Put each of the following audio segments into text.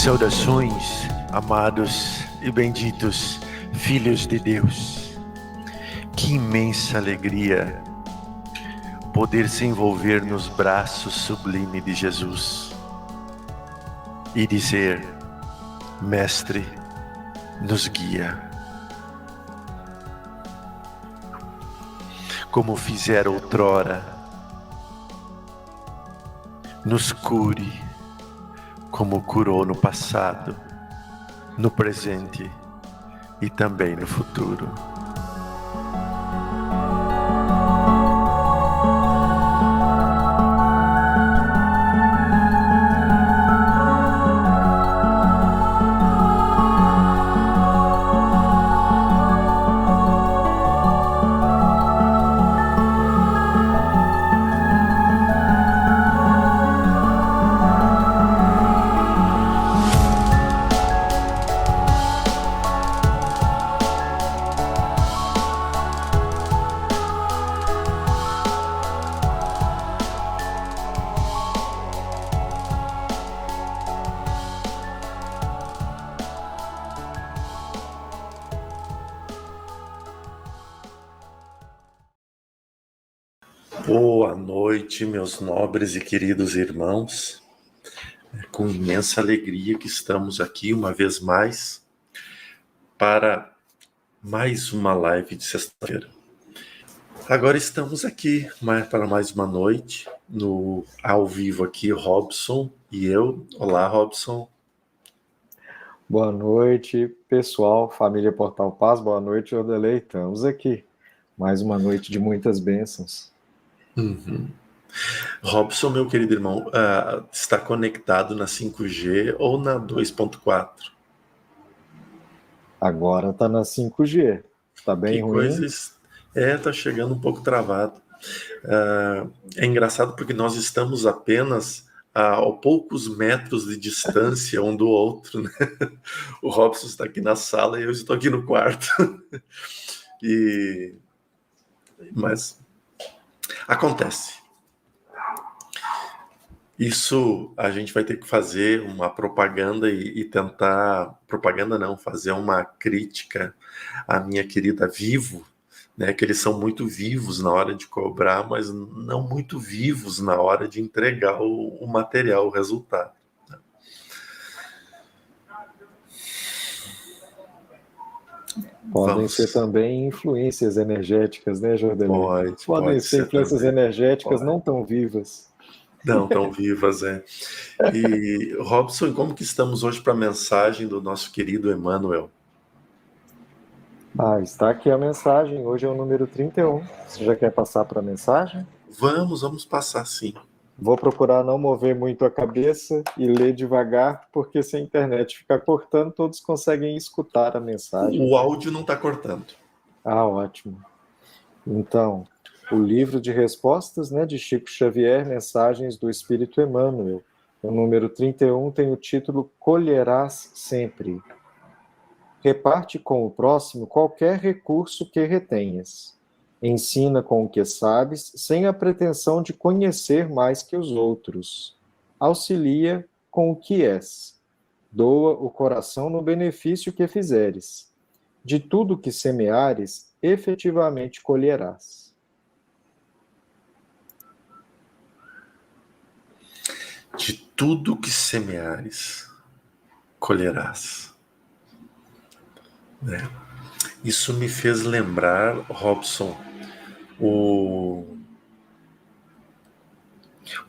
Saudações, amados e benditos filhos de Deus. Que imensa alegria poder se envolver nos braços sublimes de Jesus e dizer: Mestre, nos guia. Como fizera outrora, nos cure, como curou no passado, no presente e também no futuro. Boa noite, meus nobres e queridos irmãos. É com imensa alegria que estamos aqui uma vez mais para mais uma live de sexta-feira. Agora estamos aqui para mais uma noite, ao vivo aqui, Robson e eu. Olá, Robson. Boa noite, pessoal, família Portal Paz, boa noite, Odelei. Estamos aqui, mais uma noite de muitas bênçãos. Robson, meu querido irmão, está conectado na 5G ou na 2.4? Agora está na 5G. Está bem que ruim? Coisas... tá chegando um pouco travado. É engraçado porque nós estamos apenas a poucos metros de distância um do outro, né? O Robson está aqui na sala e eu estou aqui no quarto. Mas acontece. Isso a gente vai ter que fazer uma propaganda e tentar... Propaganda não, fazer uma crítica à minha querida Vivo, né, que eles são muito vivos na hora de cobrar, mas não muito vivos na hora de entregar o material, o resultado. Podem ser também influências energéticas, né, Jordelei? Podem ser influências também energéticas não tão vivas. Não tão vivas, é. E, Robson, como que estamos hoje para a mensagem do nosso querido Emmanuel? Está aqui a mensagem. Hoje é o número 31. Você já quer passar para a mensagem? Vamos passar sim. Vou procurar não mover muito a cabeça e ler devagar, porque se a internet ficar cortando, todos conseguem escutar a mensagem. O áudio não está cortando. Ótimo. Então, o livro de respostas, né, de Chico Xavier, Mensagens do Espírito Emmanuel, o número 31 tem o título Colherás Sempre. Reparte com o próximo qualquer recurso que retenhas. Ensina com o que sabes, sem a pretensão de conhecer mais que os outros. Auxilia com o que és. Doa o coração no benefício que fizeres. De tudo que semeares, efetivamente colherás. De tudo que semeares, colherás. Isso me fez lembrar, Robson,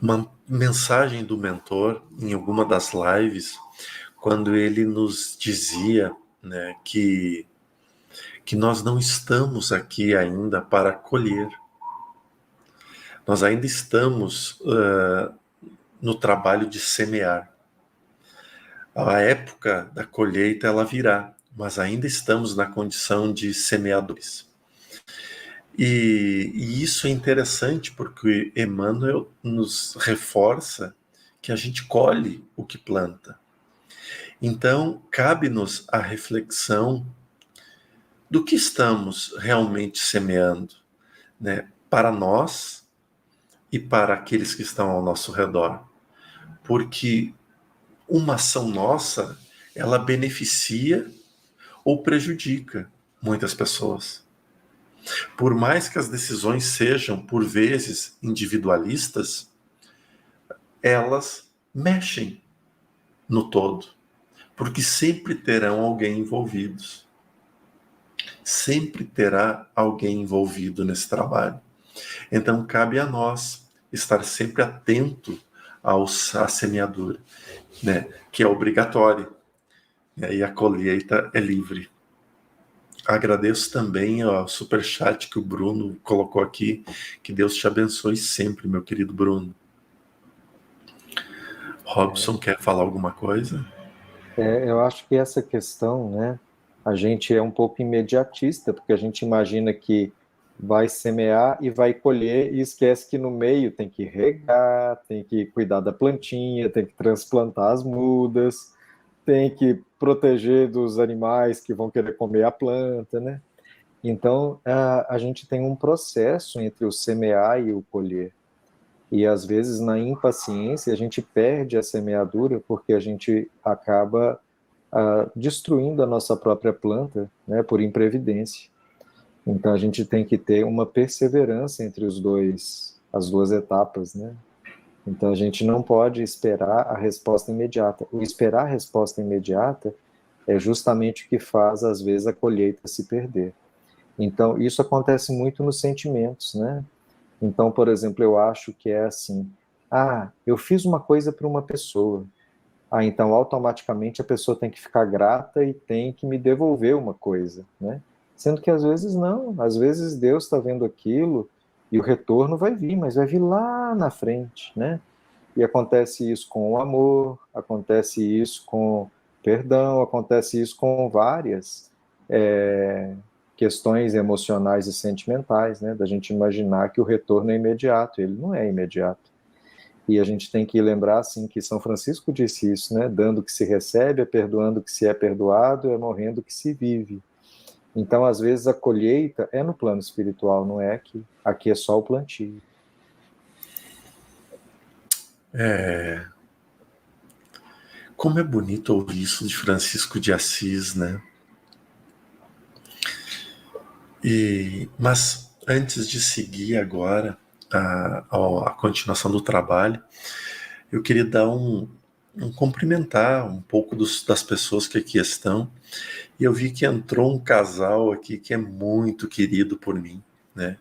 uma mensagem do mentor em alguma das lives, quando ele nos dizia, né, que nós não estamos aqui ainda para colher. Nós ainda estamos no trabalho de semear. A época da colheita ela virá, mas ainda estamos na condição de semeadores. E isso é interessante porque Emmanuel nos reforça que a gente colhe o que planta. Então, cabe-nos a reflexão do que estamos realmente semeando, né, para nós e para aqueles que estão ao nosso redor. Porque uma ação nossa, ela beneficia ou prejudica muitas pessoas. Por mais que as decisões sejam, por vezes, individualistas, elas mexem no todo, porque sempre terão alguém envolvidos. Sempre terá alguém envolvido nesse trabalho. Então, cabe a nós estar sempre atento à semeadura, né? Que é obrigatória, né? E a colheita é livre. Agradeço também o superchat que o Bruno colocou aqui. Que Deus te abençoe sempre, meu querido Bruno. Robson, quer falar alguma coisa? Eu acho que essa questão, né, a gente é um pouco imediatista, porque a gente imagina que vai semear e vai colher e esquece que no meio tem que regar, tem que cuidar da plantinha, tem que transplantar as mudas, tem que proteger dos animais que vão querer comer a planta, né? Então, a gente tem um processo entre o semear e o colher. E às vezes, na impaciência, a gente perde a semeadura porque a gente acaba destruindo a nossa própria planta, né, por imprevidência. Então, a gente tem que ter uma perseverança entre as duas etapas, né? Então, a gente não pode esperar a resposta imediata. O esperar a resposta imediata é justamente o que faz, às vezes, a colheita se perder. Então, isso acontece muito nos sentimentos, né? Então, por exemplo, eu acho que é assim: eu fiz uma coisa para uma pessoa. Então automaticamente a pessoa tem que ficar grata e tem que me devolver uma coisa, né? Sendo que às vezes não, às vezes Deus está vendo aquilo e o retorno vai vir, mas vai vir lá na frente, né? E acontece isso com o amor, acontece isso com perdão, acontece isso com várias questões emocionais e sentimentais, né? Da gente imaginar que o retorno é imediato, ele não é imediato. E a gente tem que lembrar, assim, que São Francisco disse isso, né? Dando o que se recebe, é perdoando o que se é perdoado, é morrendo o que se vive. Então, às vezes, a colheita é no plano espiritual, não é aqui. Aqui é só o plantio. Como é bonito ouvir isso de Francisco de Assis, né? Mas antes de seguir agora a continuação do trabalho, eu queria dar cumprimentar um pouco das pessoas que aqui estão. E eu vi que entrou um casal aqui que é muito querido por mim, né?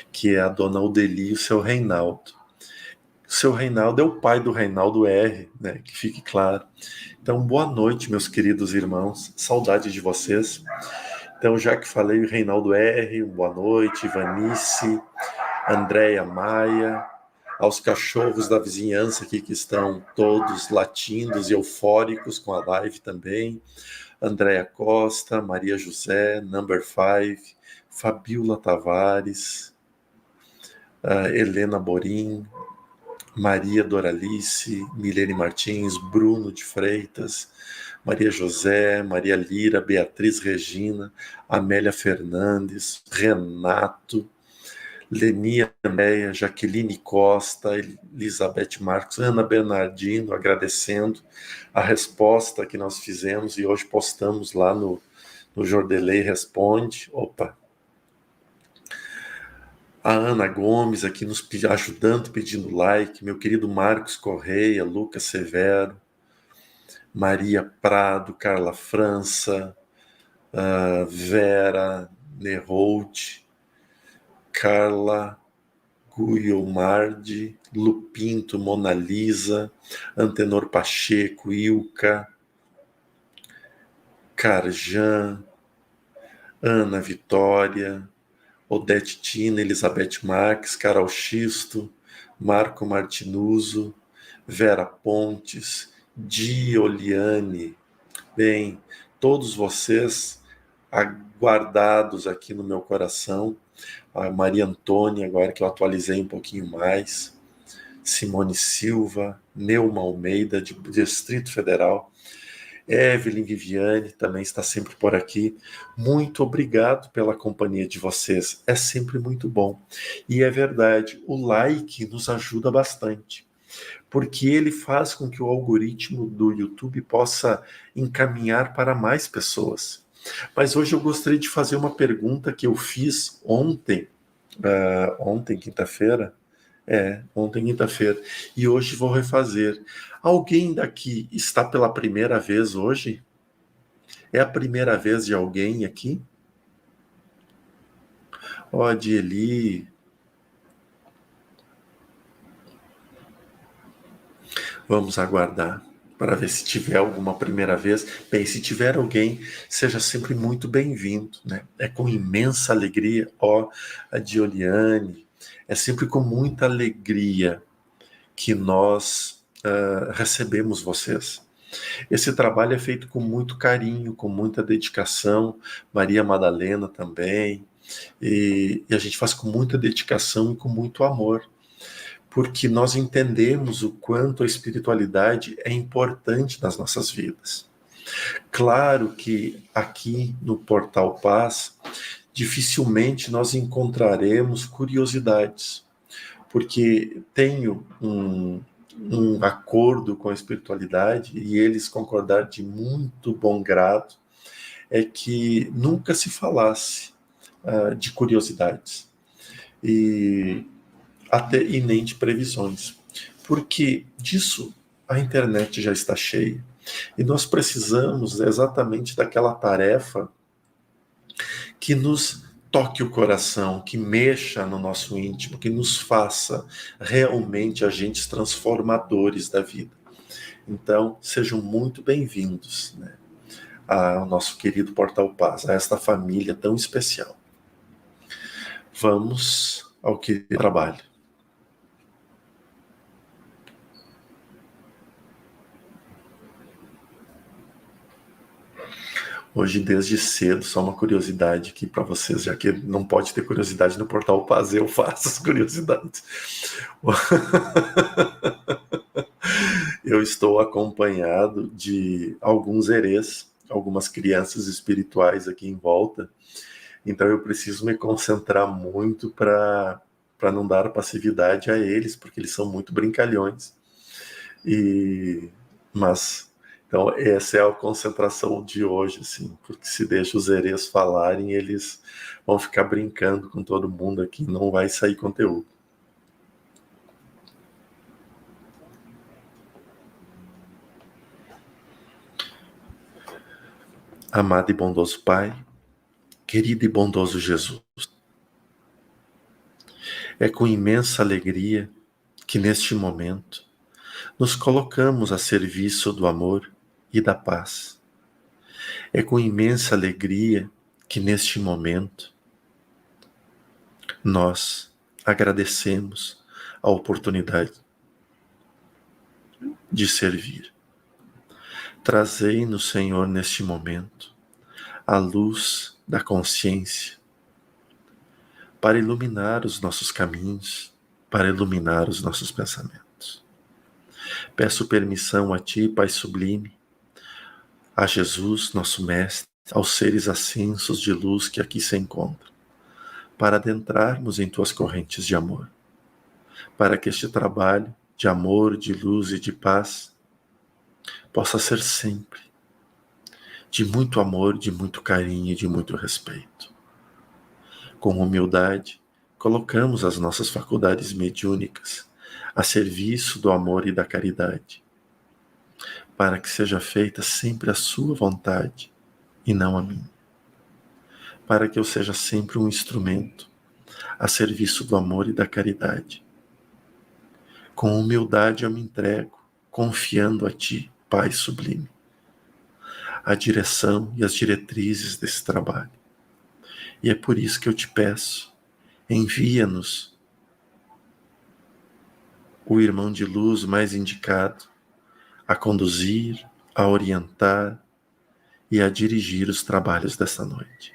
Que é a dona Odeli e o seu Reinaldo. O seu Reinaldo é o pai do Reinaldo R, né? Que fique claro. Então, boa noite, meus queridos irmãos. Saudade de vocês. Então, já que falei o Reinaldo R, boa noite, Ivanice, Andréia Maia, aos cachorros da vizinhança aqui que estão todos latindos e eufóricos com a live também. Andréia Costa, Maria José, Number 5, Fabiola Tavares, Helena Borim, Maria Doralice, Milene Martins, Bruno de Freitas, Maria José, Maria Lira, Beatriz Regina, Amélia Fernandes, Renato, Lenia Meia, Jaqueline Costa, Elizabeth Marcos, Ana Bernardino, agradecendo a resposta que nós fizemos e hoje postamos lá no Jordelei Responde. Opa! A Ana Gomes aqui nos ajudando, pedindo like, meu querido Marcos Correia, Lucas Severo, Maria Prado, Carla França, Vera Nerholt, Carla Guilmardi, Lupinto, Mona Lisa, Antenor Pacheco, Ilka, Carjan, Ana Vitória, Odete Tina, Elizabeth Marques, Carol Xisto, Marco Martinuso, Vera Pontes, Dioliane. Bem, todos vocês aguardados aqui no meu coração. A Maria Antônia, agora que eu atualizei um pouquinho mais. Simone Silva, Neuma Almeida, de Distrito Federal. Evelyn Viviane também está sempre por aqui. Muito obrigado pela companhia de vocês. É sempre muito bom. E é verdade, o like nos ajuda bastante. porque ele faz com que o algoritmo do YouTube possa encaminhar para mais pessoas. Mas hoje eu gostaria de fazer uma pergunta que eu fiz ontem, quinta-feira. Ontem, quinta-feira. E hoje vou refazer. Alguém daqui está pela primeira vez hoje? É a primeira vez de alguém aqui? Ó, Dieli. Vamos aguardar para ver se tiver alguma primeira vez. Bem, se tiver alguém, seja sempre muito bem-vindo, né? É com imensa alegria, ó, a Dioliane, é sempre com muita alegria que nós recebemos vocês. Esse trabalho é feito com muito carinho, com muita dedicação, Maria Madalena também, e a gente faz com muita dedicação e com muito amor, porque nós entendemos o quanto a espiritualidade é importante nas nossas vidas. Claro que aqui no Portal Paz, dificilmente nós encontraremos curiosidades, porque tenho um acordo com a espiritualidade e eles concordar de muito bom grado, é que nunca se falasse de curiosidades e nem de previsões, porque disso a internet já está cheia e nós precisamos exatamente daquela tarefa que nos toque o coração, que mexa no nosso íntimo, que nos faça realmente agentes transformadores da vida. Então, sejam muito bem-vindos, né, ao nosso querido Portal Paz, a esta família tão especial. Vamos ao que trabalho. Hoje, desde cedo, só uma curiosidade aqui para vocês, já que não pode ter curiosidade no Portal Paz, eu faço as curiosidades. Eu estou acompanhado de alguns herês, algumas crianças espirituais aqui em volta, então eu preciso me concentrar muito para não dar passividade a eles, porque eles são muito brincalhões. Mas então essa é a concentração de hoje, assim, porque se deixa os herês falarem, eles vão ficar brincando com todo mundo aqui, não vai sair conteúdo. Amado e bondoso Pai, querido e bondoso Jesus, é com imensa alegria que neste momento nos colocamos a serviço do amor e da paz. É com imensa alegria que neste momento nós agradecemos a oportunidade de servir. Trazei-nos, Senhor, neste momento, a luz da consciência para iluminar os nossos caminhos, para iluminar os nossos pensamentos. Peço permissão a Ti, Pai Sublime, a Jesus, nosso Mestre, aos seres ascensos de luz que aqui se encontram, para adentrarmos em Tuas correntes de amor, para que este trabalho de amor, de luz e de paz possa ser sempre de muito amor, de muito carinho e de muito respeito. Com humildade, colocamos as nossas faculdades mediúnicas a serviço do amor e da caridade, para que seja feita sempre a sua vontade e não a minha. Para que eu seja sempre um instrumento a serviço do amor e da caridade. Com humildade eu me entrego, confiando a Ti, Pai Sublime, a direção e as diretrizes desse trabalho. E é por isso que eu te peço, envia-nos o irmão de luz mais indicado a conduzir, a orientar e a dirigir os trabalhos dessa noite.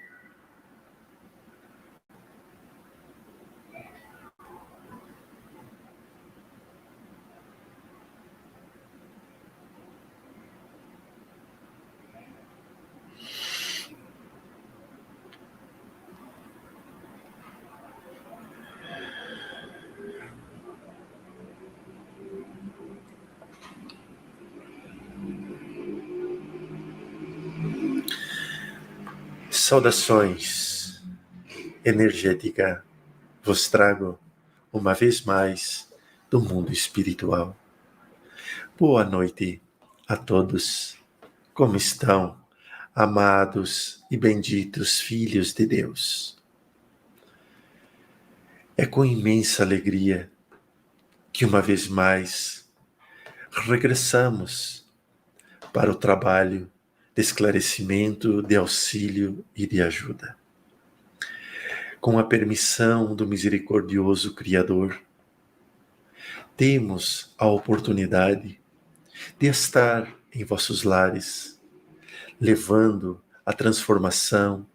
Saudações, energética, vos trago uma vez mais do mundo espiritual. Boa noite a todos. Como estão, amados e benditos filhos de Deus? É com imensa alegria que uma vez mais regressamos para o trabalho de esclarecimento, de auxílio e de ajuda. Com a permissão do misericordioso Criador, temos a oportunidade de estar em vossos lares, levando a transformação,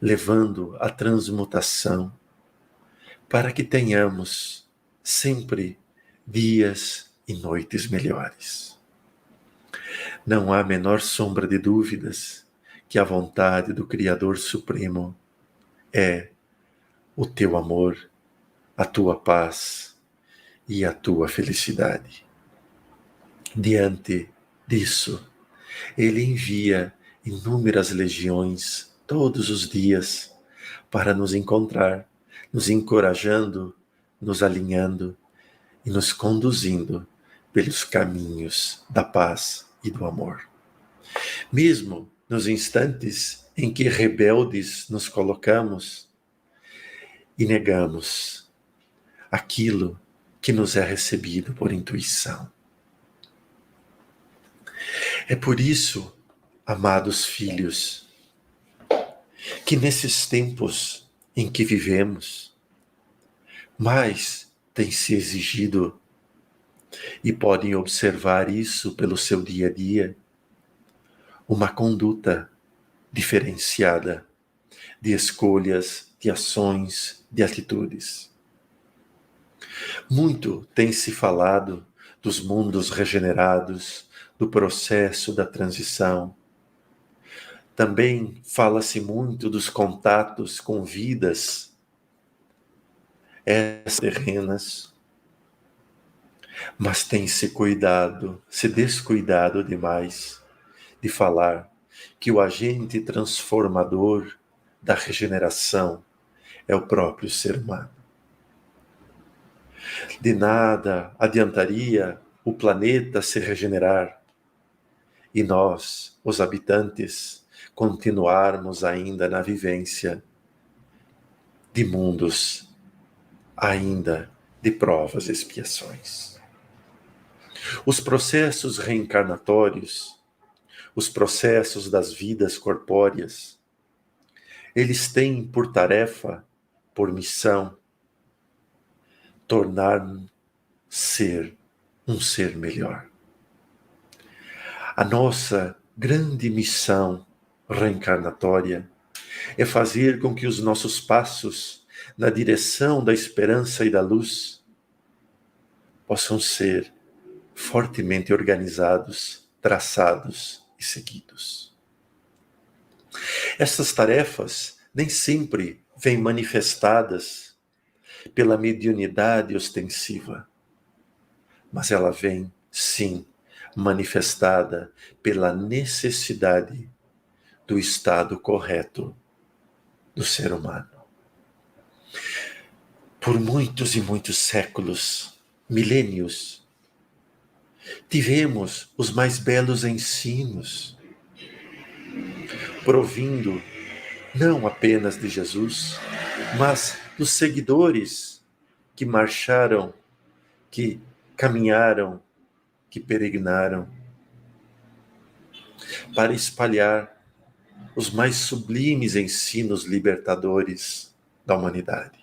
levando a transmutação, para que tenhamos sempre dias e noites melhores. Não há a menor sombra de dúvidas que a vontade do Criador Supremo é o teu amor, a tua paz e a tua felicidade. Diante disso, Ele envia inúmeras legiões todos os dias para nos encontrar, nos encorajando, nos alinhando e nos conduzindo pelos caminhos da paz e do amor. Mesmo nos instantes em que rebeldes nos colocamos e negamos aquilo que nos é recebido por intuição. É por isso, amados filhos, que nesses tempos em que vivemos, mais tem se exigido, e podem observar isso pelo seu dia a dia, uma conduta diferenciada de escolhas, de ações, de atitudes. Muito tem se falado dos mundos regenerados, do processo da transição. Também fala-se muito dos contatos com vidas terrenas, mas tem se descuidado demais de falar que o agente transformador da regeneração é o próprio ser humano. De nada adiantaria o planeta se regenerar e nós, os habitantes, continuarmos ainda na vivência de mundos ainda de provas e expiações. Os processos reencarnatórios, os processos das vidas corpóreas, eles têm por tarefa, por missão, tornar-ser um ser melhor. A nossa grande missão reencarnatória é fazer com que os nossos passos na direção da esperança e da luz possam ser fortemente organizados, traçados e seguidos. Essas tarefas nem sempre vêm manifestadas pela mediunidade ostensiva, mas ela vem, sim, manifestada pela necessidade do estado correto do ser humano. Por muitos e muitos séculos, milênios, tivemos os mais belos ensinos, provindo não apenas de Jesus, mas dos seguidores que marcharam, que caminharam, que peregrinaram, para espalhar os mais sublimes ensinos libertadores da humanidade.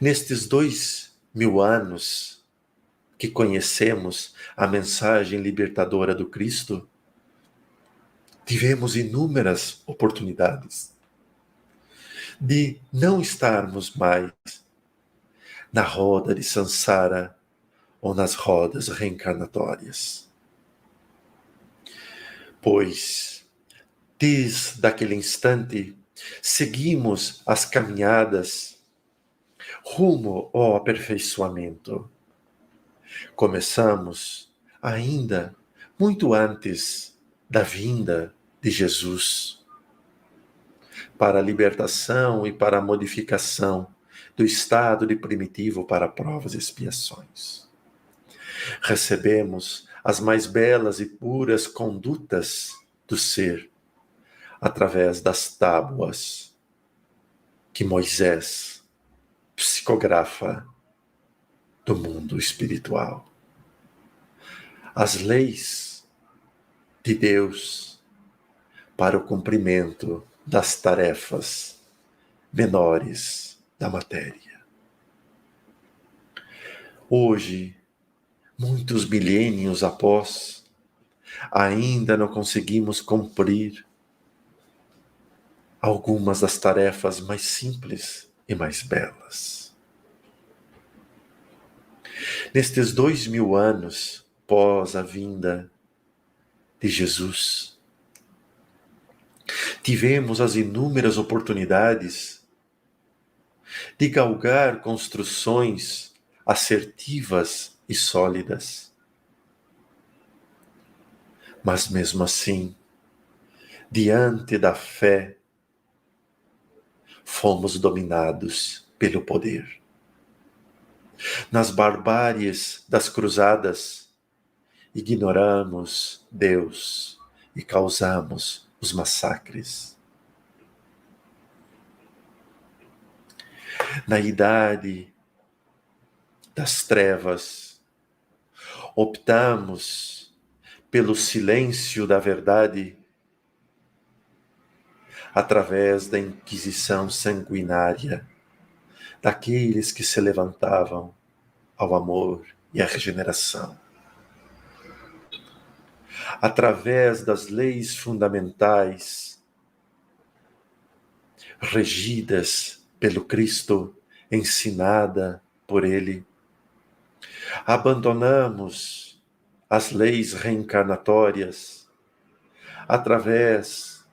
Nestes 2000 anos que conhecemos a mensagem libertadora do Cristo, tivemos inúmeras oportunidades de não estarmos mais na roda de Sansara ou nas rodas reencarnatórias. Pois, desde aquele instante, seguimos as caminhadas rumo ao aperfeiçoamento. Começamos ainda muito antes da vinda de Jesus. para a libertação e para a modificação do estado de primitivo para provas e expiações. Recebemos as mais belas e puras condutas do ser através das tábuas que Moisés psicografa do mundo espiritual. As leis de Deus para o cumprimento das tarefas menores da matéria. Hoje, muitos milênios após, ainda não conseguimos cumprir algumas das tarefas mais simples e mais belas. Nestes 2000 anos pós a vinda de Jesus, tivemos as inúmeras oportunidades de galgar construções assertivas e sólidas. Mas mesmo assim, diante da fé, fomos dominados pelo poder. Nas barbáries das cruzadas, ignoramos Deus e causamos os massacres. Na idade das trevas, optamos pelo silêncio da verdade através da inquisição sanguinária daqueles que se levantavam ao amor e à regeneração. Através das leis fundamentais regidas pelo Cristo, ensinada por Ele, abandonamos as leis reencarnatórias através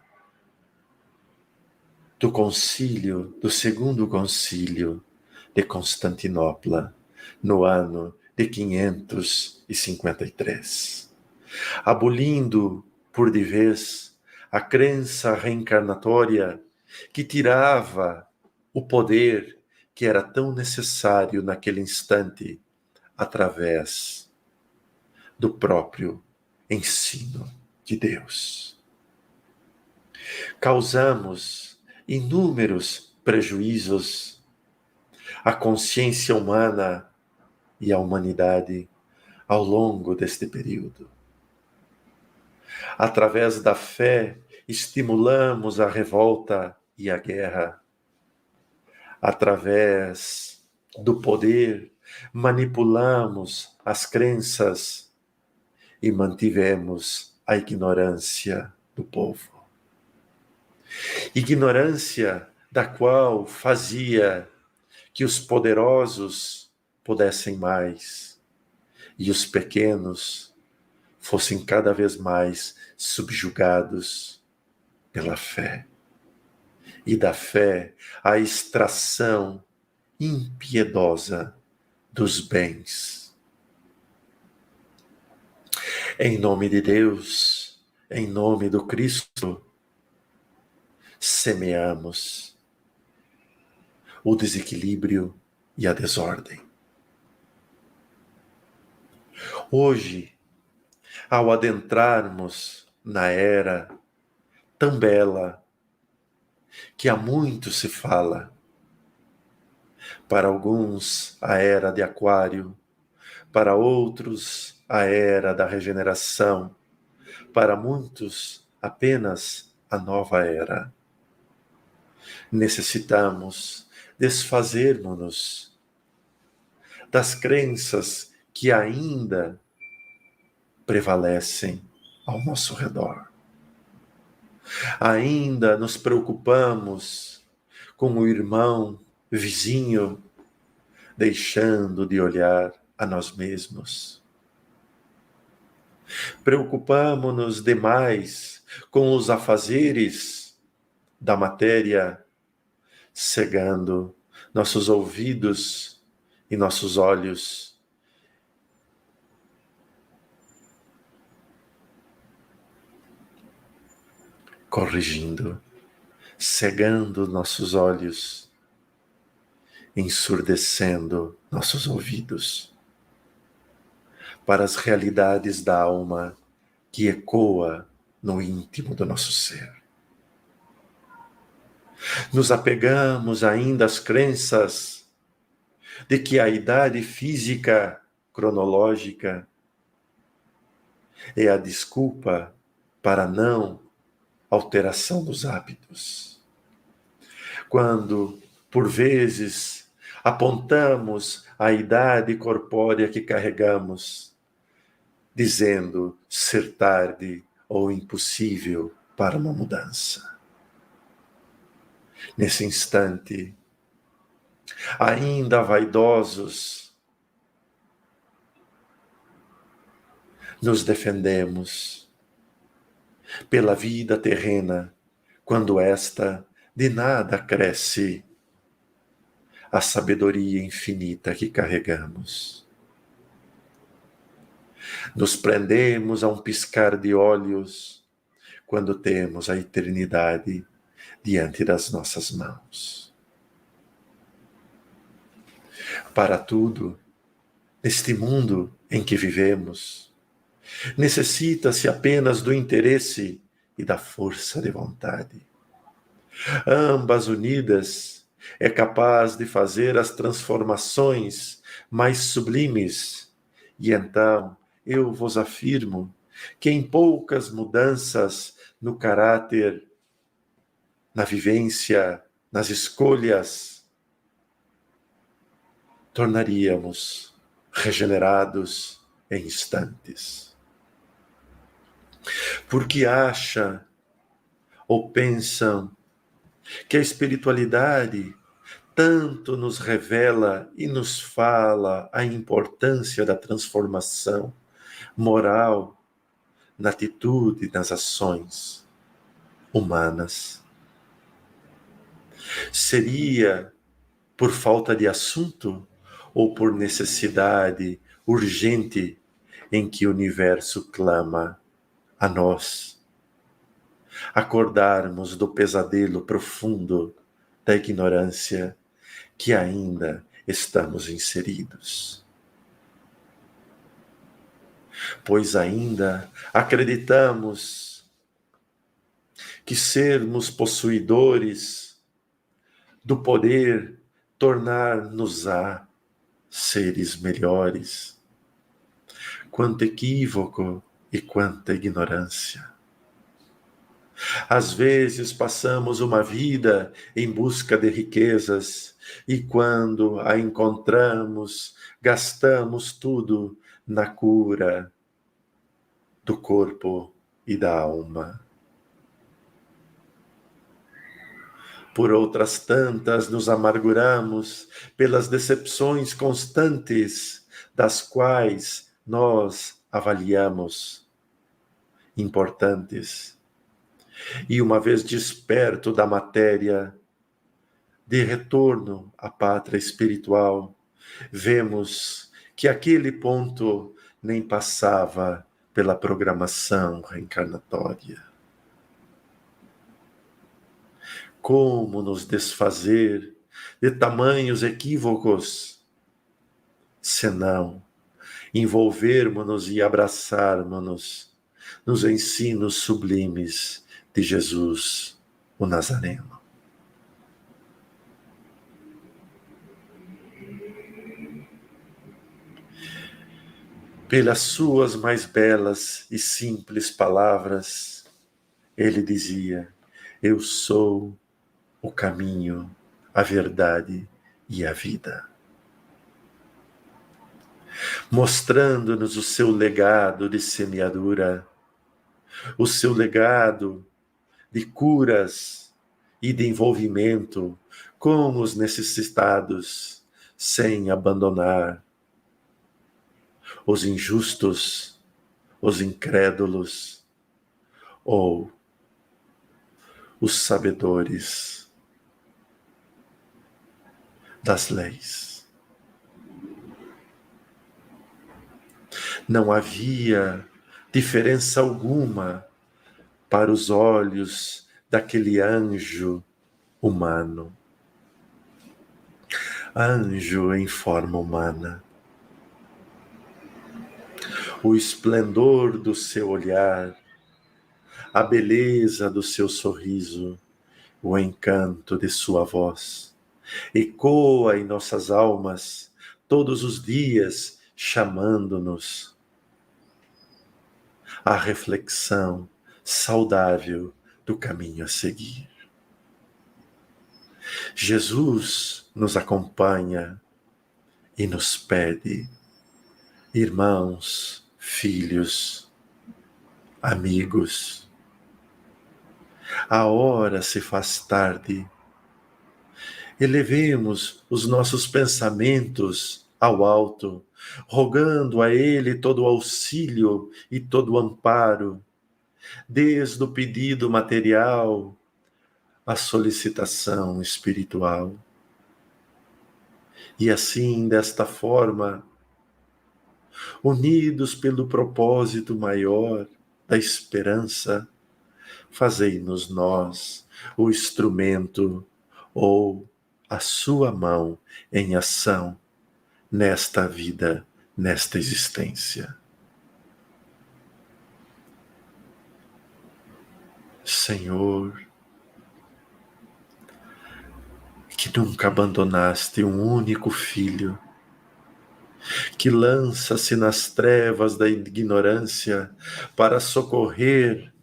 do segundo concílio de Constantinopla, no ano de 553, abolindo por de vez a crença reencarnatória que tirava o poder que era tão necessário naquele instante através do próprio ensino de Deus. Causamos inúmeros prejuízos à consciência humana e à humanidade ao longo deste período. Através da fé, estimulamos a revolta e a guerra. Através do poder, manipulamos as crenças e mantivemos a ignorância do povo. Ignorância da qual fazia que os poderosos pudessem mais e os pequenos fossem cada vez mais subjugados pela fé. E da fé, a extração impiedosa dos bens. Em nome de Deus, em nome do Cristo, semeamos o desequilíbrio e a desordem. Hoje, ao adentrarmos na era tão bela que há muito se fala, para alguns a era de Aquário, para outros a era da regeneração, para muitos apenas a nova era. Necessitamos desfazermos-nos das crenças que ainda prevalecem ao nosso redor. Ainda nos preocupamos com o irmão, vizinho, deixando de olhar a nós mesmos. Preocupamo-nos demais com os afazeres da matéria, cegando nossos ouvidos e nossos olhos. Corrigindo cegando nossos olhos, ensurdecendo nossos ouvidos para as realidades da alma que ecoa no íntimo do nosso ser. Nos apegamos ainda às crenças de que a idade física cronológica é a desculpa para não alteração dos hábitos. Quando, por vezes, apontamos a idade corpórea que carregamos, dizendo ser tarde ou impossível para uma mudança. Nesse instante, ainda vaidosos, nos defendemos pela vida terrena, quando esta de nada cresce a sabedoria infinita que carregamos. Nos prendemos a um piscar de olhos quando temos a eternidade diante das nossas mãos. Para tudo, neste mundo em que vivemos, necessita-se apenas do interesse e da força de vontade. Ambas unidas, é capaz de fazer as transformações mais sublimes. E então, eu vos afirmo que em poucas mudanças no caráter, na vivência, nas escolhas, tornaríamos regenerados em instantes. Porque acha ou pensam que a espiritualidade tanto nos revela e nos fala a importância da transformação moral na atitude, nas ações humanas. Seria por falta de assunto ou por necessidade urgente em que o universo clama a nós acordarmos do pesadelo profundo da ignorância que ainda estamos inseridos? Pois ainda acreditamos que sermos possuidores do poder tornar-nos-á seres melhores. Quanto equívoco e quanta ignorância! Às vezes passamos uma vida em busca de riquezas e quando a encontramos, gastamos tudo na cura do corpo e da alma. Por outras tantas nos amarguramos pelas decepções constantes das quais nós avaliamos importantes. E uma vez desperto da matéria, de retorno à pátria espiritual, vemos que aquele ponto nem passava pela programação reencarnatória. Como nos desfazer de tamanhos equívocos, senão envolvermos-nos e abraçarmos-nos nos ensinos sublimes de Jesus, o Nazareno. Pelas suas mais belas e simples palavras, ele dizia: eu sou o caminho, a verdade e a vida. Mostrando-nos o seu legado de semeadura, o seu legado de curas e de envolvimento com os necessitados, sem abandonar os injustos, os incrédulos ou os sabedores das leis. Não havia diferença alguma para os olhos daquele anjo humano, anjo em forma humana. O esplendor do seu olhar, a beleza do seu sorriso, o encanto de sua voz, ecoa em nossas almas todos os dias, chamando-nos à reflexão saudável do caminho a seguir. Jesus nos acompanha e nos pede: irmãos, filhos, amigos, a hora se faz tarde. Elevemos os nossos pensamentos ao alto, rogando a Ele todo o auxílio e todo o amparo, desde o pedido material à solicitação espiritual. E assim, desta forma, unidos pelo propósito maior da esperança, fazei-nos nós o instrumento ou a sua mão em ação nesta vida, nesta existência. Senhor, que nunca abandonaste um único filho, que lança-se nas trevas da ignorância para socorrer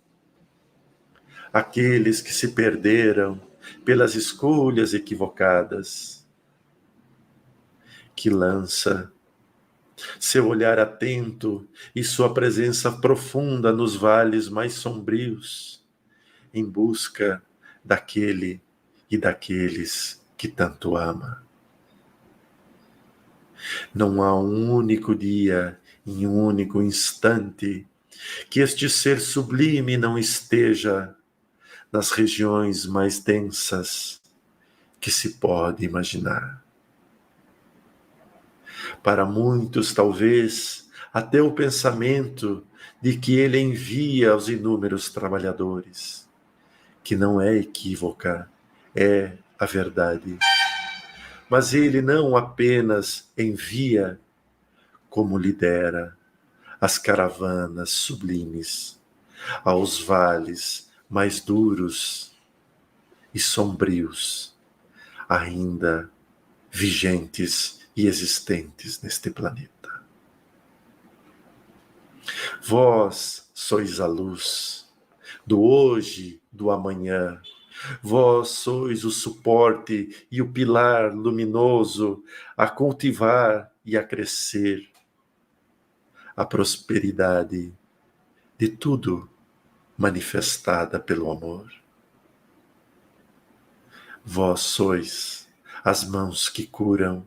aqueles que se perderam pelas escolhas equivocadas, que lança seu olhar atento e sua presença profunda nos vales mais sombrios, em busca daquele e daqueles que tanto ama. Não há um único dia, em um único instante, que este ser sublime não esteja nas regiões mais densas que se pode imaginar. Para muitos, talvez, até o pensamento de que ele envia aos inúmeros trabalhadores, que não é equívoca, é a verdade. Mas ele não apenas envia, como lidera as caravanas sublimes aos vales mais duros e sombrios, ainda vigentes e existentes neste planeta. Vós sois a luz do hoje, do amanhã. Vós sois o suporte e o pilar luminoso a cultivar e a crescer a prosperidade de tudo manifestada pelo amor. Vós sois as mãos que curam,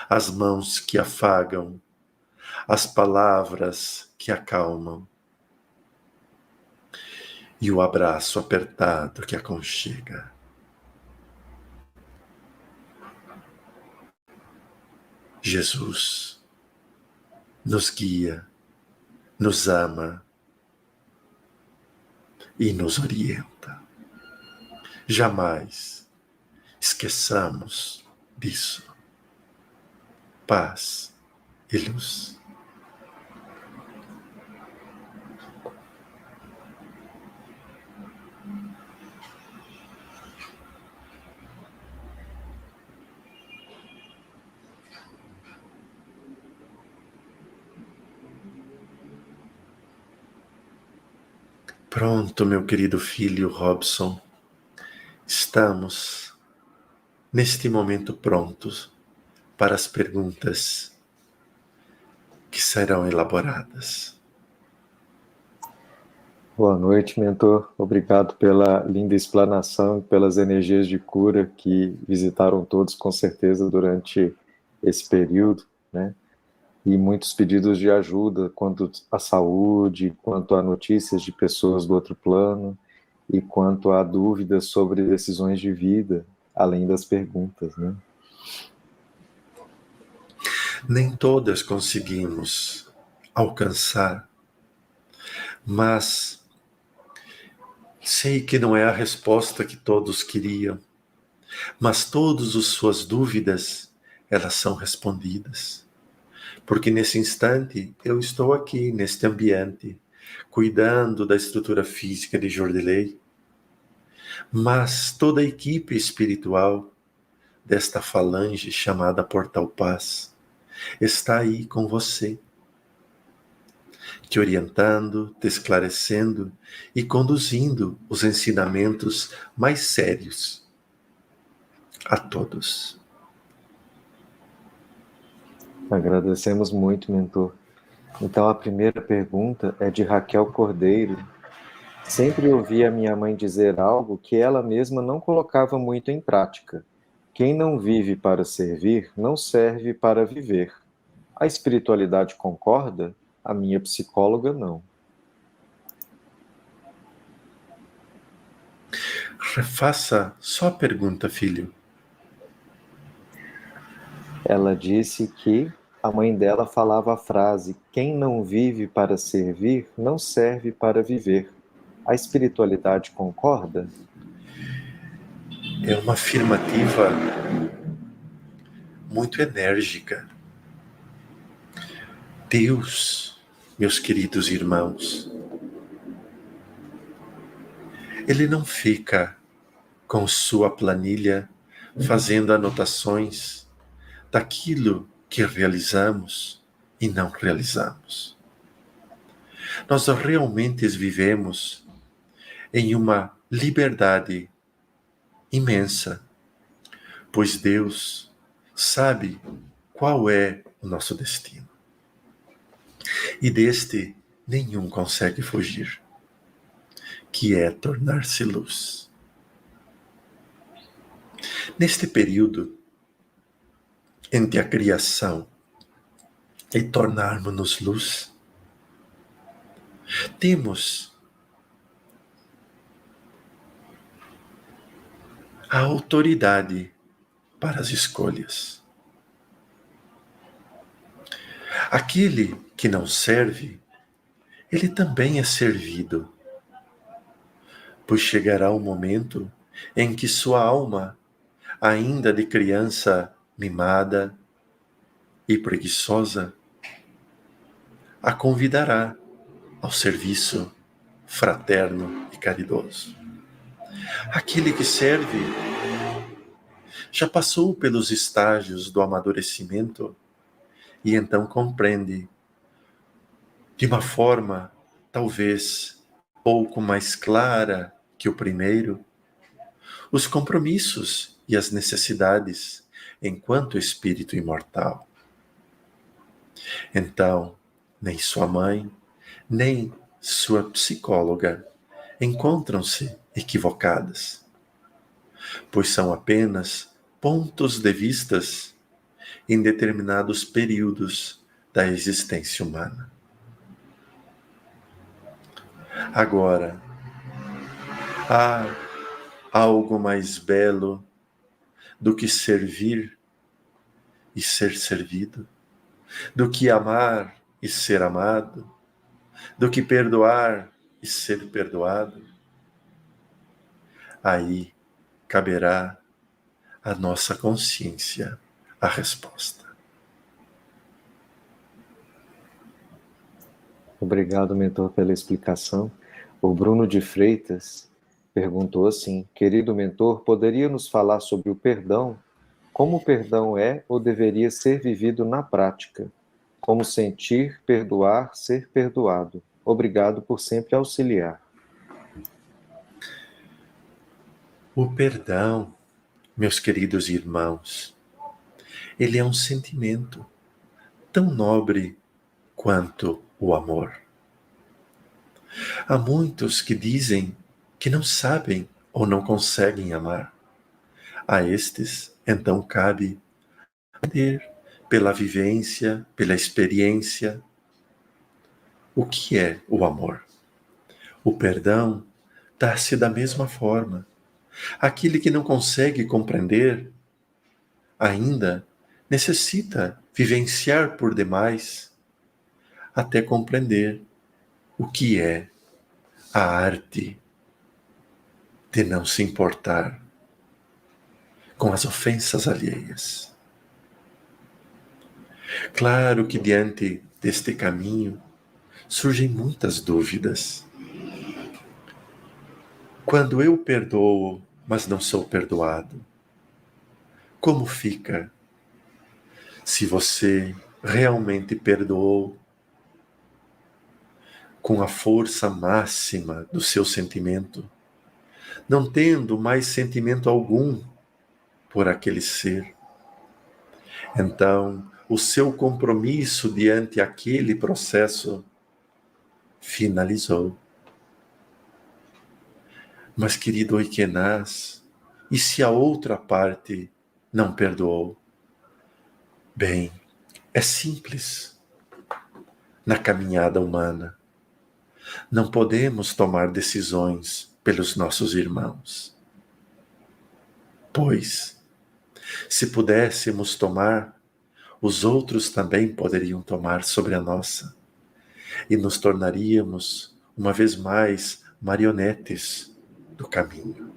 as mãos que afagam, as palavras que acalmam e o abraço apertado que aconchega. Jesus nos guia, nos ama e nos orienta. Jamais esqueçamos disso. Paz e luz. Pronto, meu querido filho Robson, estamos neste momento prontos para as perguntas que serão elaboradas. Boa noite, mentor. Obrigado pela linda explanação e pelas energias de cura que visitaram todos, com certeza, durante esse período, né? E muitos pedidos de ajuda quanto à saúde, quanto a notícias de pessoas do outro plano e quanto a dúvidas sobre decisões de vida, além das perguntas, né? Nem todas conseguimos alcançar, mas sei que não é a resposta que todos queriam, Mas todas as suas dúvidas, elas são respondidas. Porque nesse instante, eu estou aqui, neste ambiente, cuidando da estrutura física de Jordelei, mas toda a equipe espiritual desta falange chamada Portal Paz está aí com você, te orientando, te esclarecendo e conduzindo os ensinamentos mais sérios a todos. Agradecemos muito, mentor. Então, a primeira pergunta é de Raquel Cordeiro. Sempre ouvi a minha mãe dizer algo que ela mesma não colocava muito em prática. Quem não vive para servir, não serve para viver. A espiritualidade concorda? A minha psicóloga não. Refaça só a pergunta, filho. Ela disse que a mãe dela falava a frase: quem não vive para servir, não serve para viver. A espiritualidade concorda? É uma afirmativa muito enérgica. Deus, meus queridos irmãos, Ele não fica com sua planilha fazendo anotações daquilo que realizamos e não realizamos. Nós realmente vivemos em uma liberdade imensa, pois Deus sabe qual é o nosso destino. E deste nenhum consegue fugir, que é tornar-se luz. Neste período entre a criação e tornarmos-nos luz, temos a autoridade para as escolhas. Aquele que não serve, ele também é servido, pois chegará o momento em que sua alma, ainda de criança mimada e preguiçosa, a convidará ao serviço fraterno e caridoso. Aquele que serve já passou pelos estágios do amadurecimento e então compreende de uma forma talvez pouco mais clara que o primeiro os compromissos e as necessidades enquanto espírito imortal. Então, nem sua mãe, nem sua psicóloga encontram-se equivocadas, pois são apenas pontos de vistas em determinados períodos da existência humana. Agora, há algo mais belo do que servir e ser servido, do que amar e ser amado, do que perdoar e ser perdoado? Aí caberá à nossa consciência a resposta. Obrigado, mentor, pela explicação. O Bruno de Freitas perguntou assim: querido mentor, poderia nos falar sobre o perdão? Como o perdão é ou deveria ser vivido na prática? Como sentir, perdoar, ser perdoado? Obrigado por sempre auxiliar. O perdão, meus queridos irmãos, ele é um sentimento tão nobre quanto o amor. Há muitos que dizem que não sabem ou não conseguem amar. A estes, então, cabe aprender pela vivência, pela experiência, o que é o amor. O perdão dá-se da mesma forma. Aquele que não consegue compreender ainda necessita vivenciar por demais até compreender o que é a arte de não se importar com as ofensas alheias. Claro que diante deste caminho surgem muitas dúvidas. Quando eu perdoo, mas não sou perdoado, como fica? Se você realmente perdoou com a força máxima do seu sentimento, não tendo mais sentimento algum por aquele ser, então o seu compromisso diante aquele processo finalizou. Mas, querido Oikenaz, e se a outra parte não perdoou? Bem, é simples. Na caminhada humana, não podemos tomar decisões pelos nossos irmãos. Pois, se pudéssemos tomar, os outros também poderiam tomar sobre a nossa, e nos tornaríamos, uma vez mais, marionetes do caminho.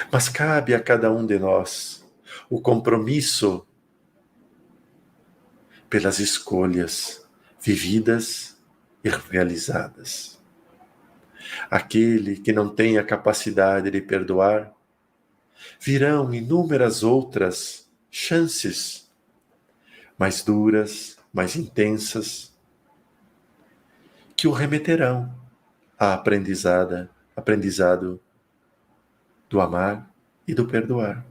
Mas cabe a cada um de nós o compromisso pelas escolhas vividas e realizadas. Aquele que não tem a capacidade de perdoar, virão inúmeras outras chances, mais duras, mais intensas, que o remeterão à aprendizado do amar e do perdoar,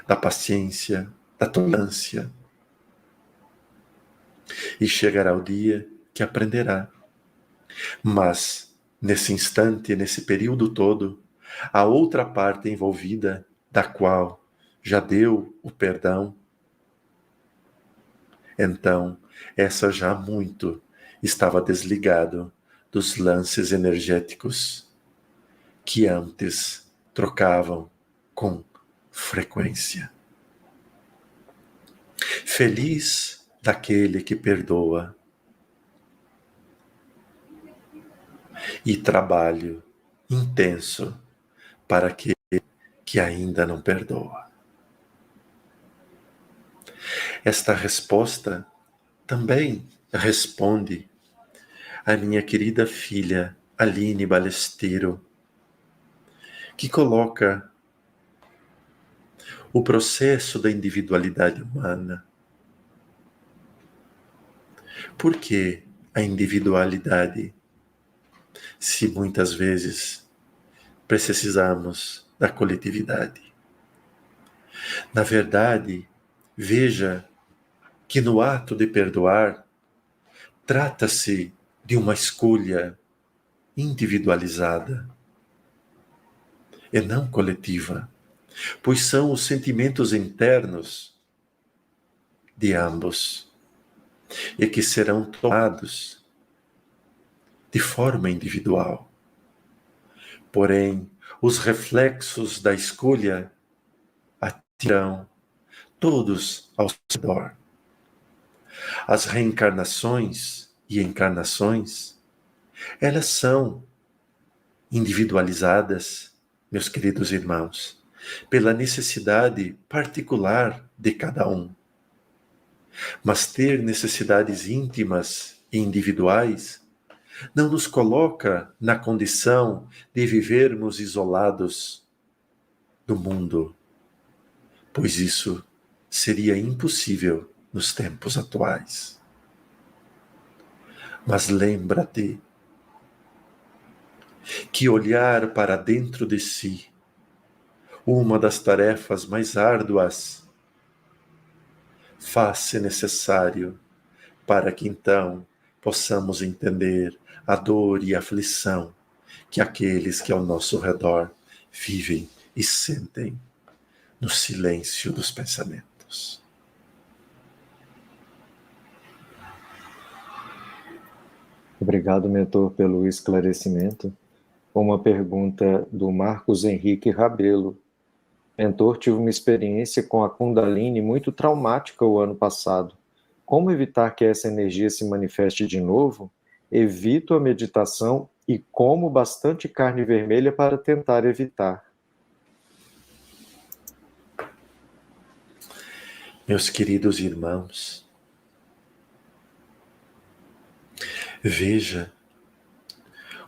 da paciência, da tolerância. E chegará o dia que aprenderá. Mas, nesse instante, nesse período todo, a outra parte envolvida, da qual já deu o perdão, então, essa já há muito estava desligado dos lances energéticos que antes trocavam com frequência. Feliz daquele que perdoa e trabalho intenso para aquele que ainda não perdoa. Esta resposta também responde à minha querida filha Aline Balesteiro, que coloca o processo da individualidade humana. Por que a individualidade, se muitas vezes precisamos da coletividade? Na verdade, veja que no ato de perdoar, trata-se de uma escolha individualizada e não coletiva, pois são os sentimentos internos de ambos e que serão tomados de forma individual. Porém, os reflexos da escolha atirão todos ao redor. As reencarnações e encarnações, elas são individualizadas, meus queridos irmãos, pela necessidade particular de cada um. Mas ter necessidades íntimas e individuais não nos coloca na condição de vivermos isolados do mundo, pois isso seria impossível nos tempos atuais. Mas lembra-te que olhar para dentro de si, uma das tarefas mais árduas, faz-se necessário para que então possamos entender a dor e a aflição que aqueles que ao nosso redor vivem e sentem no silêncio dos pensamentos. Obrigado, mentor, pelo esclarecimento. Uma pergunta do Marcos Henrique Rabelo. Mentor, tive uma experiência com a Kundalini muito traumática o ano passado. Como evitar que essa energia se manifeste de novo? Evito a meditação e como bastante carne vermelha para tentar evitar. Meus queridos irmãos, veja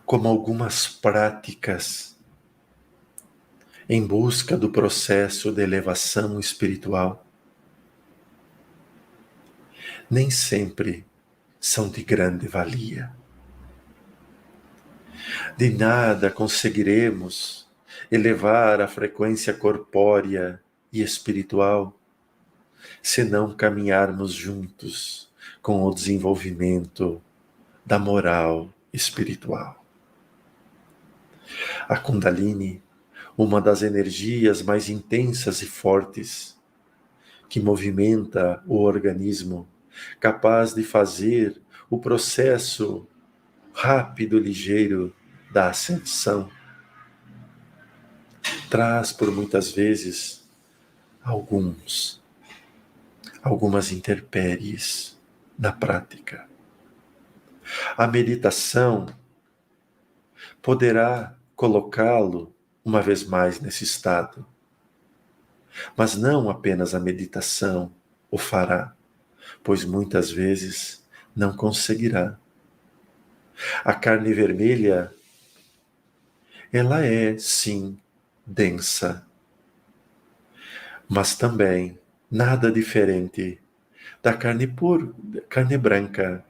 como algumas práticas em busca do processo de elevação espiritual nem sempre são de grande valia. De nada conseguiremos elevar a frequência corpórea e espiritual se não caminharmos juntos com o desenvolvimento da moral espiritual. A Kundalini, uma das energias mais intensas e fortes, que movimenta o organismo, capaz de fazer o processo rápido, ligeiro da ascensão, traz por muitas vezes algumas intempéries na prática. A meditação poderá colocá-lo uma vez mais nesse estado, mas não apenas a meditação o fará, pois muitas vezes não conseguirá. A carne vermelha, ela é, sim, densa, mas também nada diferente da carne branca,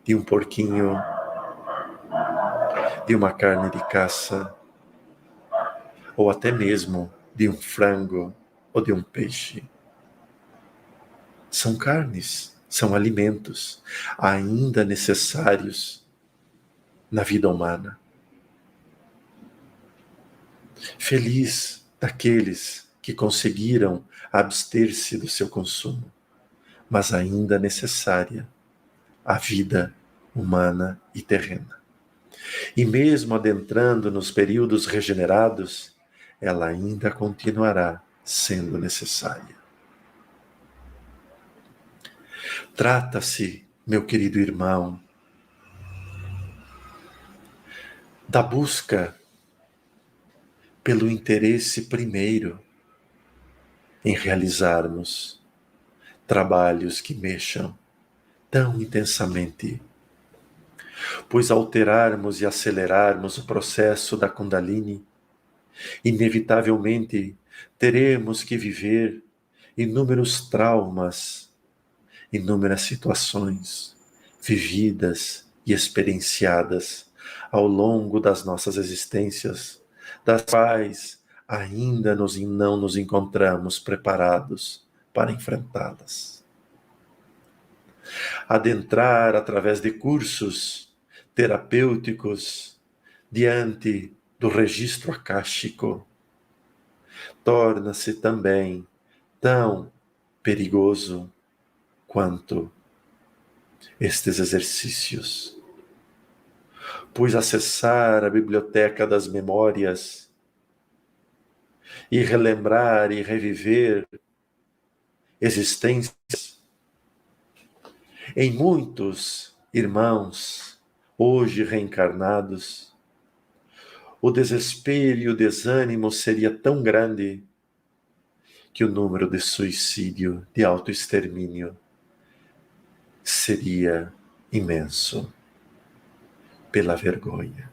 de um porquinho, de uma carne de caça, ou até mesmo de um frango ou de um peixe. São carnes, são alimentos ainda necessários na vida humana. Feliz daqueles que conseguiram abster-se do seu consumo, mas ainda necessária à vida humana e terrena. E mesmo adentrando nos períodos regenerados, ela ainda continuará sendo necessária. Trata-se, meu querido irmão, da busca pelo interesse primeiro em realizarmos trabalhos que mexam tão intensamente, pois alterarmos e acelerarmos o processo da Kundalini, inevitavelmente teremos que viver inúmeros traumas, inúmeras situações vividas e experienciadas ao longo das nossas existências, das quais ainda não nos encontramos preparados para enfrentá-las. Adentrar através de cursos terapêuticos diante do registro akáshico torna-se também tão perigoso quanto estes exercícios, pois acessar a biblioteca das memórias e relembrar e reviver existências em muitos irmãos hoje reencarnados, o desespero e o desânimo seria tão grande que o número de suicídio, de autoextermínio, seria imenso pela vergonha.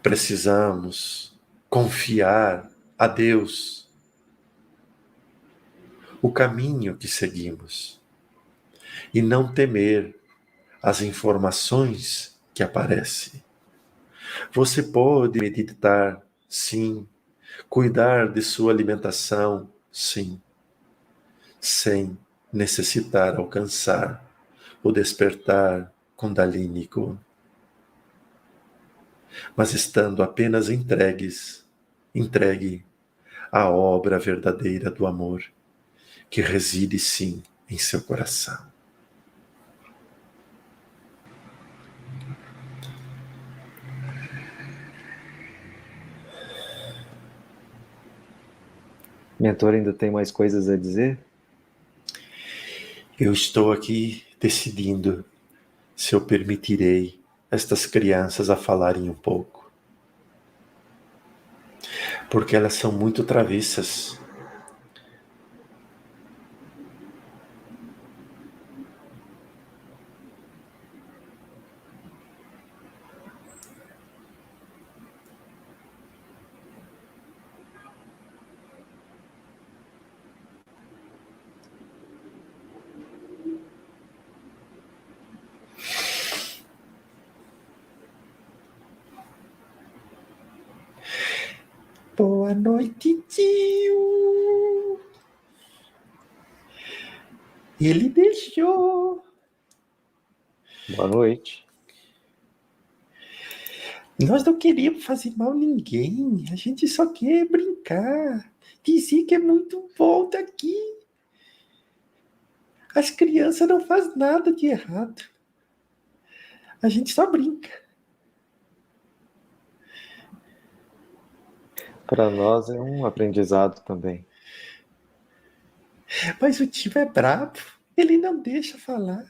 Precisamos confiar a Deus o caminho que seguimos e não temer as informações que aparecem. Você pode meditar, sim, cuidar de sua alimentação, sim, sem necessitar alcançar o despertar kundalínico, mas estando apenas entregue à obra verdadeira do amor, que reside sim em seu coração. Mentor, ainda tem mais coisas a dizer? Eu estou aqui decidindo se eu permitirei estas crianças a falarem um pouco, porque elas são muito travessas. Boa noite, tio. Ele deixou. Boa noite. Nós não queríamos fazer mal a ninguém. A gente só quer brincar. Dizer que é muito bom daqui. As crianças não fazem nada de errado. A gente só brinca. Para nós é um aprendizado também. Mas o tio é bravo. Ele não deixa falar.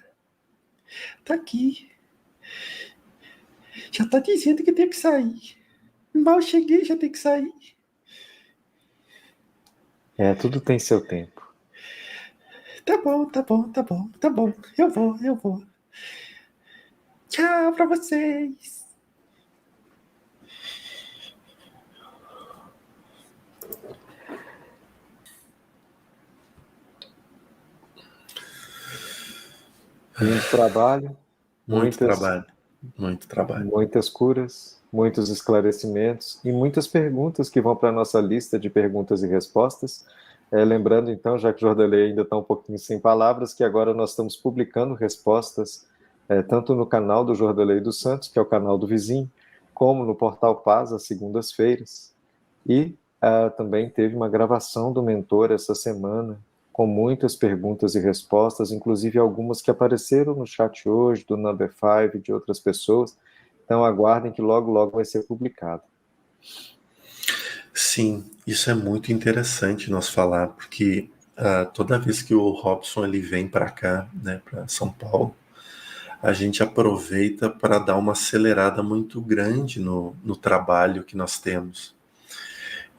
Tá aqui. Já tá dizendo que tem que sair. Mal cheguei, já tem que sair. Tudo tem seu tempo. Tá bom, tá bom, tá bom, tá bom. Eu vou. Tchau pra vocês. Muito trabalho, Muito trabalho. muitas curas, muitos esclarecimentos e muitas perguntas que vão para a nossa lista de perguntas e respostas. Lembrando, então, já que o Jordelei ainda está um pouquinho sem palavras, que agora nós estamos publicando respostas tanto no canal do Jordelei dos Santos, que é o canal do vizinho, como no Portal Paz, às segundas-feiras. E também teve uma gravação do Mentor essa semana, com muitas perguntas e respostas, inclusive algumas que apareceram no chat hoje, do Number 5, de outras pessoas. Então aguardem que logo, logo vai ser publicado. Sim, isso é muito interessante nós falar, porque toda vez que o Robson ele vem para cá, né, para São Paulo, a gente aproveita para dar uma acelerada muito grande no trabalho que nós temos.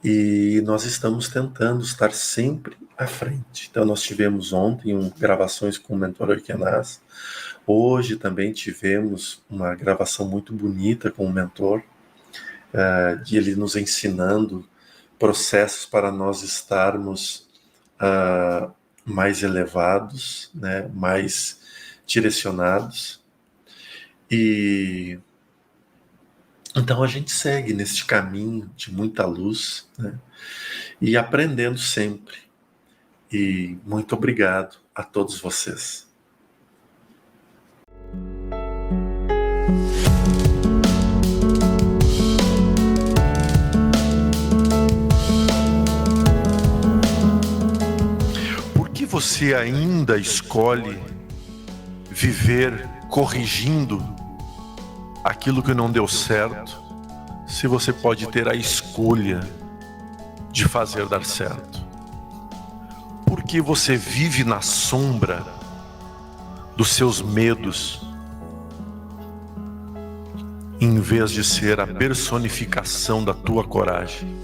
E nós estamos tentando estar sempre à frente. Então nós tivemos ontem gravações com o Mentor Orquenaz. Hoje também tivemos uma gravação muito bonita com o Mentor, de ele nos ensinando processos para nós estarmos mais elevados, né, mais direcionados. E então a gente segue neste caminho de muita luz, né, e aprendendo sempre. E muito obrigado a todos vocês. Por que você ainda escolhe viver corrigindo aquilo que não deu certo, se você pode ter a escolha de fazer dar certo? Por que você vive na sombra dos seus medos, em vez de ser a personificação da tua coragem?